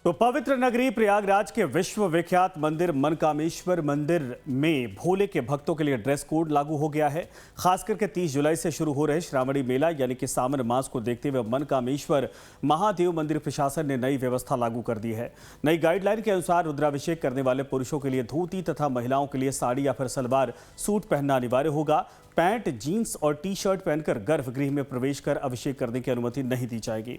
तो पवित्र नगरी प्रयागराज के विश्व विख्यात मंदिर मनकामेश्वर मंदिर में भोले के भक्तों के लिए ड्रेस कोड लागू हो गया है। खास करके 30 जुलाई से शुरू हो रहे श्रावणी मेला यानी कि सावन मास को देखते हुए मनकामेश्वर महादेव मंदिर प्रशासन ने नई व्यवस्था लागू कर दी है। नई गाइडलाइन के अनुसार रुद्राभिषेक करने वाले पुरुषों के लिए धोती तथा महिलाओं के लिए साड़ी या फिर सलवार सूट पहनना अनिवार्य होगा। पैंट, जीन्स और टी शर्ट पहनकर गर्भगृह में प्रवेश कर अभिषेक करने की अनुमति नहीं दी जाएगी।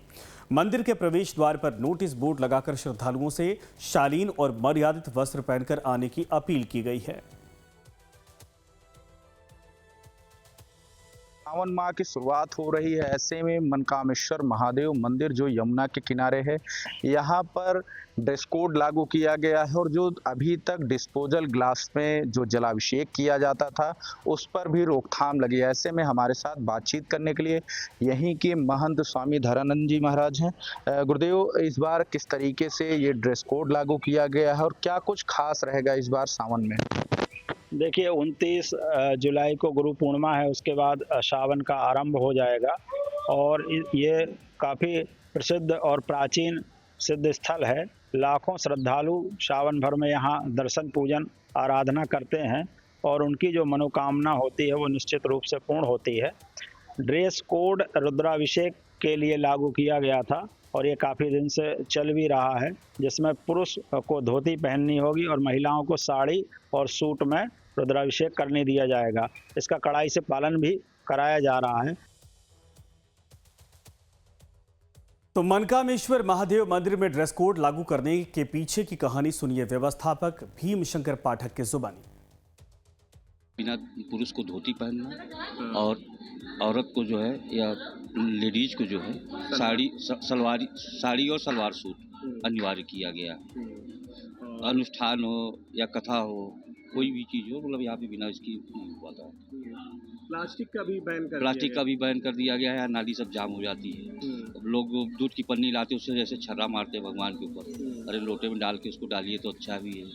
मंदिर के प्रवेश द्वार पर नोटिस बोर्ड लगाकर श्रद्धालुओं से शालीन और मर्यादित वस्त्र पहनकर आने की अपील की गई है। सावन माह की शुरुआत हो रही है, ऐसे में मनकामेश्वर महादेव मंदिर जो यमुना के किनारे है, यहाँ पर ड्रेस कोड लागू किया गया है और जो अभी तक डिस्पोजल ग्लास में जो जलाभिषेक किया जाता था उस पर भी रोकथाम लगी है। ऐसे में हमारे साथ बातचीत करने के लिए यहीं के महंत स्वामी धरानंद जी महाराज हैं। गुरुदेव, इस बार किस तरीके से ये ड्रेस कोड लागू किया गया है और क्या कुछ खास रहेगा इस बार सावन में? देखिए, 29 जुलाई को गुरु पूर्णिमा है, उसके बाद सावन का आरंभ हो जाएगा और ये काफ़ी प्रसिद्ध और प्राचीन सिद्ध स्थल है। लाखों श्रद्धालु सावन भर में यहाँ दर्शन पूजन आराधना करते हैं और उनकी जो मनोकामना होती है वो निश्चित रूप से पूर्ण होती है। ड्रेस कोड रुद्राभिषेक के लिए लागू किया गया था और ये काफ़ी दिन से चल भी रहा है, जिसमें पुरुष को धोती पहननी होगी और महिलाओं को साड़ी और सूट में रुद्राभिषेक करने दिया जाएगा। इसका कड़ाई से पालन भी कराया जा रहा है। तो मनकामेश्वर महादेव मंदिर में ड्रेस कोड लागू करने के पीछे की कहानी सुनिए व्यवस्थापक भीम शंकर पाठक के जुबानी। बिना पुरुष को धोती पहनना और औरत को जो है या लेडीज को जो है साड़ी और सलवार सूट अनिवार्य किया गया। अनुष्ठान हो या कथा हो, कोई भी चीज़ हो, मतलब यहाँ पे बिना इसकी हुआ था। प्लास्टिक का भी बैन कर दिया गया है। नाली सब जाम हो जाती है। अब लोग दूध की पन्नी लाते उससे जैसे छर्रा मारते हैं भगवान के ऊपर। अरे लोटे में डाल के उसको डालिए तो अच्छा भी है,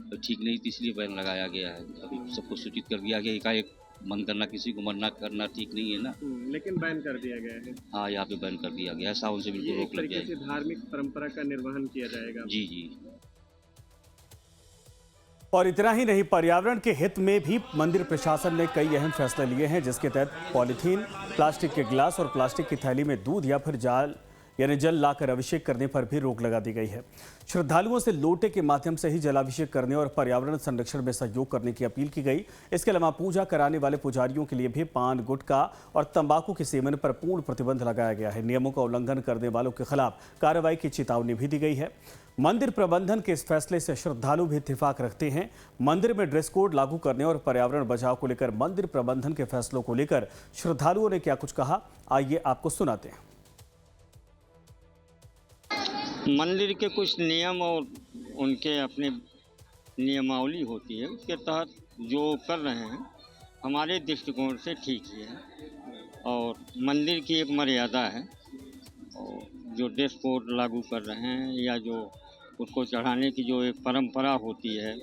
तो ठीक नहीं, इसलिए बैन लगाया गया है। अभी सबको सूचित कर दिया गया। एकाएक मन करना, किसी को मना करना ठीक नहीं है ना। लेकिन बैन कर दिया गया है। हाँ, यहाँ पे बैन कर दिया गया है। सावन से बिल्कुल रोक लग जाएगी। धार्मिक परंपरा का निर्वहन किया जाएगा। जी। और इतना ही नहीं, पर्यावरण के हित में भी मंदिर प्रशासन ने कई अहम फैसले लिए हैं, जिसके तहत पॉलीथीन, प्लास्टिक के गिलास और प्लास्टिक की थैली में दूध या फिर जल लाकर अभिषेक करने पर भी रोक लगा दी गई है। श्रद्धालुओं से लोटे के माध्यम से ही जलाभिषेक करने और पर्यावरण संरक्षण में सहयोग करने की अपील की गई। इसके अलावा पूजा कराने वाले पुजारियों के लिए भी पान, गुटखा और तंबाकू के सेवन पर पूर्ण प्रतिबंध लगाया गया है। नियमों का उल्लंघन करने वालों के खिलाफ कार्रवाई की चेतावनी भी दी गई है। मंदिर प्रबंधन के इस फैसले से श्रद्धालु भी इत्तेफाक रखते हैं। मंदिर में ड्रेस कोड लागू करने और पर्यावरण बचाव को लेकर मंदिर प्रबंधन के फैसलों को लेकर श्रद्धालुओं ने क्या कुछ कहा, आइए आपको सुनाते हैं। मंदिर के कुछ नियम और उनके अपने नियमावली होती है, उसके तहत जो कर रहे हैं हमारे दृष्टिकोण से ठीक ही है और मंदिर की एक मर्यादा है। और जो ड्रेस कोड लागू कर रहे हैं या जो उसको चढ़ाने की जो एक परंपरा होती है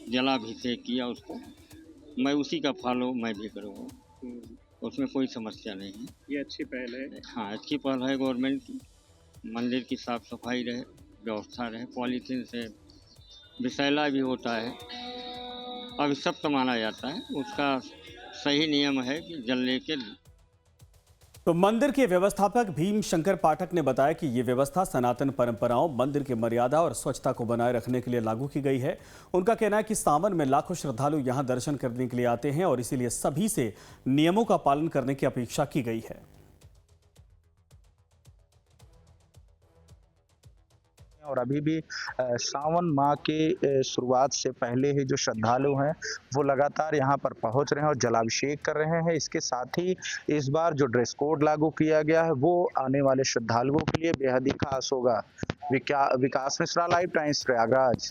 जलाभिषेक किया, उसको मैं उसी का फॉलो मैं भी करूँगा, उसमें कोई समस्या नहीं है। ये अच्छी पहल है। हाँ, अच्छी पहल है गवर्नमेंट की। मंदिर की साफ सफाई रहे, व्यवस्था रहे। पॉलीथीन से विषैला भी होता है, अभिशप्त माना जाता है, उसका सही नियम है कि जलने के। तो मंदिर के व्यवस्थापक भीम शंकर पाठक ने बताया कि ये व्यवस्था सनातन परंपराओं, मंदिर की मर्यादा और स्वच्छता को बनाए रखने के लिए लागू की गई है। उनका कहना है कि सावन में लाखों श्रद्धालु यहां दर्शन करने के लिए आते हैं और इसीलिए सभी से नियमों का पालन करने की अपेक्षा की गई है। और अभी भी सावन माह के शुरुआत से पहले ही जो श्रद्धालु हैं वो लगातार यहाँ पर पहुँच रहे हैं और जलाभिषेक कर रहे हैं। इसके साथ ही इस बार जो ड्रेस कोड लागू किया गया है वो आने वाले श्रद्धालुओं के लिए बेहद ही खास होगा। विकास मिश्रा, लाइव टाइम्स, प्रयागराज।